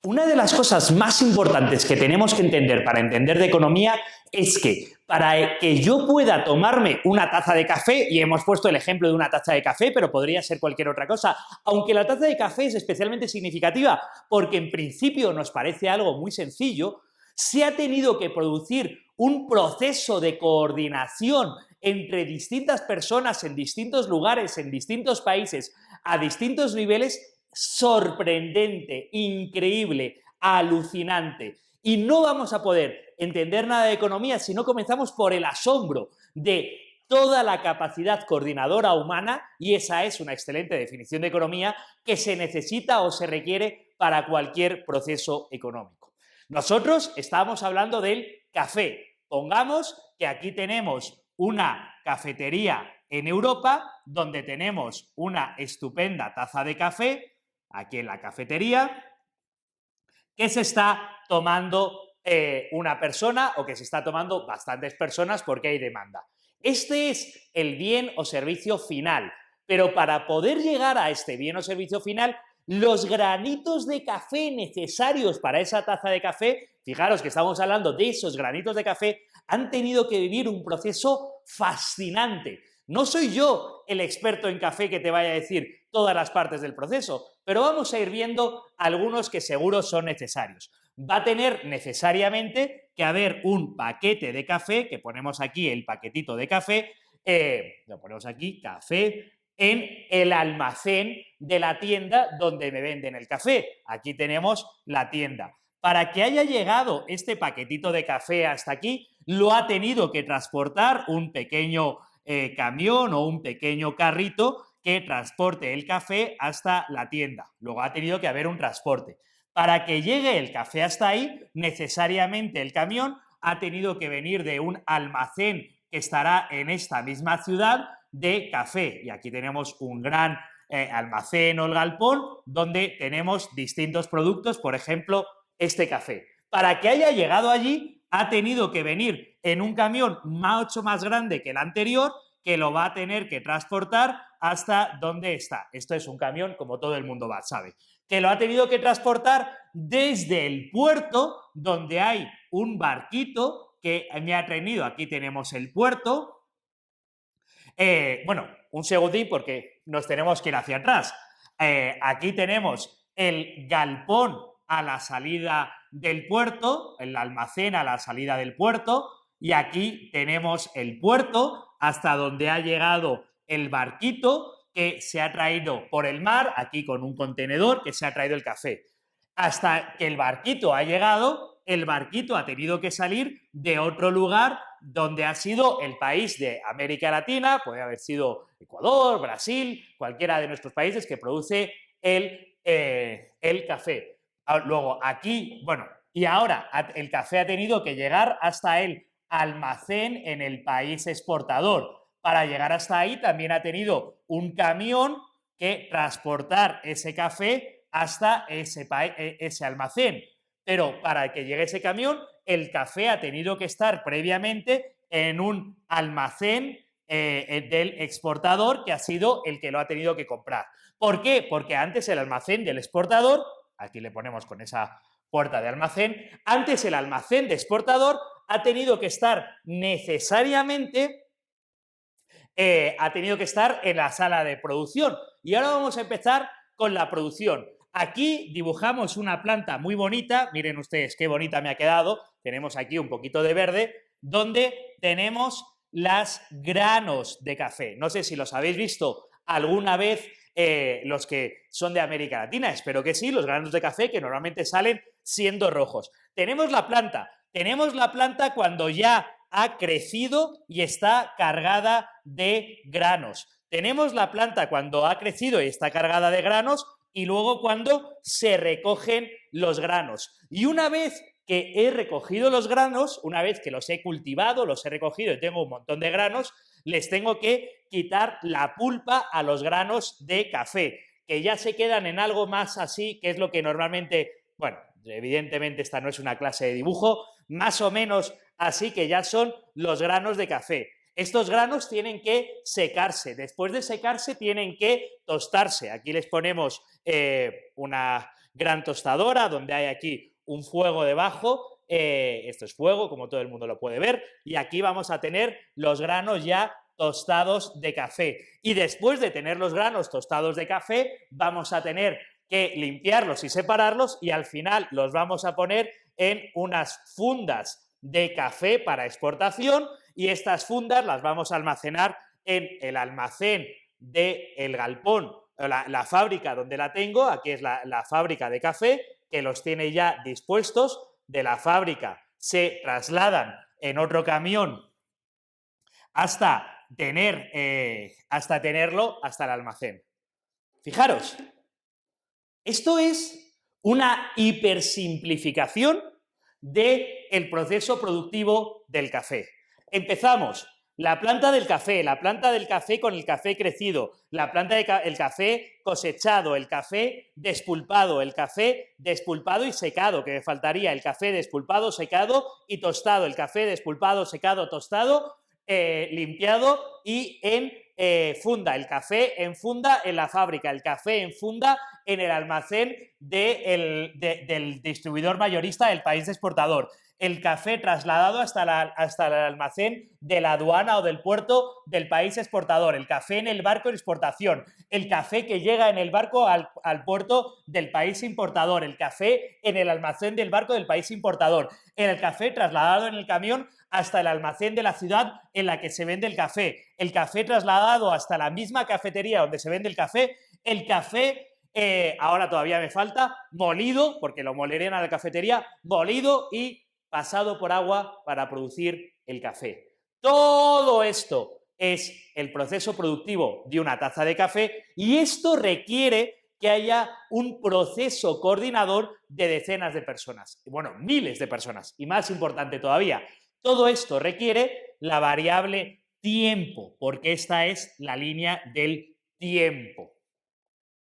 Una de las cosas más importantes que tenemos que entender para entender de economía es que para que yo pueda tomarme una taza de café, y hemos puesto el ejemplo de una taza de café, pero podría ser cualquier otra cosa, aunque la taza de café es especialmente significativa porque en principio nos parece algo muy sencillo, se ha tenido que producir un proceso de coordinación entre distintas personas en distintos lugares, en distintos países, a distintos niveles, sorprendente, increíble, alucinante. Y no vamos a poder entender nada de economía si no comenzamos por el asombro de toda la capacidad coordinadora humana, y esa es una excelente definición de economía, que se necesita o se requiere para cualquier proceso económico. Nosotros estamos hablando del café. Pongamos que aquí tenemos una cafetería en Europa donde tenemos una estupenda taza de café aquí en la cafetería, que se está tomando una persona o que se está tomando bastantes personas porque hay demanda. Este es el bien o servicio final, pero para poder llegar a este bien o servicio final, los granitos de café necesarios para esa taza de café, fijaros que estamos hablando de esos granitos de café, han tenido que vivir un proceso fascinante. No soy yo el experto en café que te vaya a decir todas las partes del proceso, pero vamos a ir viendo algunos que seguro son necesarios. Va a tener necesariamente que haber un paquete de café, que ponemos aquí el paquetito de café, lo ponemos aquí, café, en el almacén de la tienda donde me venden el café. Aquí tenemos la tienda. Para que haya llegado este paquetito de café hasta aquí, lo ha tenido que transportar un pequeño camión o un pequeño carrito que transporte el café hasta la tienda. Luego ha tenido que haber un transporte. Para que llegue el café hasta ahí, necesariamente el camión ha tenido que venir de un almacén que estará en esta misma ciudad de café. Y aquí tenemos un gran almacén o el galpón donde tenemos distintos productos, por ejemplo, este café. Para que haya llegado allí, ha tenido que venir en un camión mucho más grande que el anterior, que lo va a tener que transportar hasta donde está. Esto es un camión, como todo el mundo sabe, que lo ha tenido que transportar desde el puerto, donde hay un barquito que me ha traído. Aquí tenemos el puerto. Bueno, un segundín porque nos tenemos que ir hacia atrás. Aquí tenemos el galpón a la salida del puerto, el almacén a la salida del puerto, y aquí tenemos el puerto hasta donde ha llegado el barquito que se ha traído por el mar, aquí con un contenedor que se ha traído el café. Hasta que el barquito ha llegado, el barquito ha tenido que salir de otro lugar donde ha sido el país de América Latina, puede haber sido Ecuador, Brasil, cualquiera de nuestros países que produce el café. Luego aquí, bueno, y ahora el café ha tenido que llegar hasta el almacén en el país exportador. Para llegar hasta ahí también ha tenido un camión que transportar ese café hasta ese almacén. Pero para que llegue ese camión, el café ha tenido que estar previamente en un almacén del exportador, que ha sido el que lo ha tenido que comprar. ¿Por qué? Porque antes el almacén del exportador, aquí le ponemos con esa puerta de almacén, antes el almacén de exportador ha tenido que estar necesariamente ha tenido que estar en la sala de producción. Y ahora vamos a empezar con la producción. Aquí dibujamos una planta muy bonita, miren ustedes qué bonita me ha quedado, tenemos aquí un poquito de verde, donde tenemos los granos de café. No sé si los habéis visto alguna vez los que son de América Latina, espero que sí, los granos de café que normalmente salen siendo rojos. Tenemos la planta cuando ya ha crecido y está cargada de granos. Tenemos la planta cuando ha crecido y está cargada de granos y luego cuando se recogen los granos. Y una vez que he recogido los granos, una vez que los he cultivado, los he recogido y tengo un montón de granos, les tengo que quitar la pulpa a los granos de café, que ya se quedan en algo más así, que es lo que normalmente, bueno, evidentemente esta no es una clase de dibujo, más o menos así que ya son los granos de café. Estos granos tienen que secarse. Después de secarse tienen que tostarse. Aquí les ponemos una gran tostadora, donde hay aquí un fuego debajo. Esto es fuego, como todo el mundo lo puede ver, y aquí vamos a tener los granos ya tostados de café. Y después de tener los granos tostados de café, vamos a tener que limpiarlos y separarlos, y al final los vamos a poner en unas fundas de café para exportación, y estas fundas las vamos a almacenar en el almacén del galpón, la fábrica donde la tengo. Aquí es la fábrica de café, que los tiene ya dispuestos. De la fábrica se trasladan en otro camión hasta tenerlo hasta el almacén. Fijaros, esto es una hipersimplificación del proceso productivo del café. Empezamos. La planta del café con el café crecido, la planta del café cosechado, el café despulpado y secado, que me faltaría el café despulpado, secado y tostado, el café despulpado, secado, tostado, limpiado y en funda, el café en funda en la fábrica, el café en funda en el almacén del distribuidor mayorista del país exportador, el café trasladado hasta el almacén de la aduana o del puerto del país exportador, el café en el barco de exportación, el café que llega en el barco al puerto del país importador, el café en el almacén del barco del país importador, el café trasladado en el camión hasta el almacén de la ciudad en la que se vende el café trasladado hasta la misma cafetería donde se vende el café, ahora todavía me falta, molido, porque lo molerían a la cafetería, molido y pasado por agua para producir el café. Todo esto es el proceso productivo de una taza de café, y esto requiere que haya un proceso coordinador de decenas de personas, bueno, miles de personas, y más importante todavía, todo esto requiere la variable tiempo, porque esta es la línea del tiempo.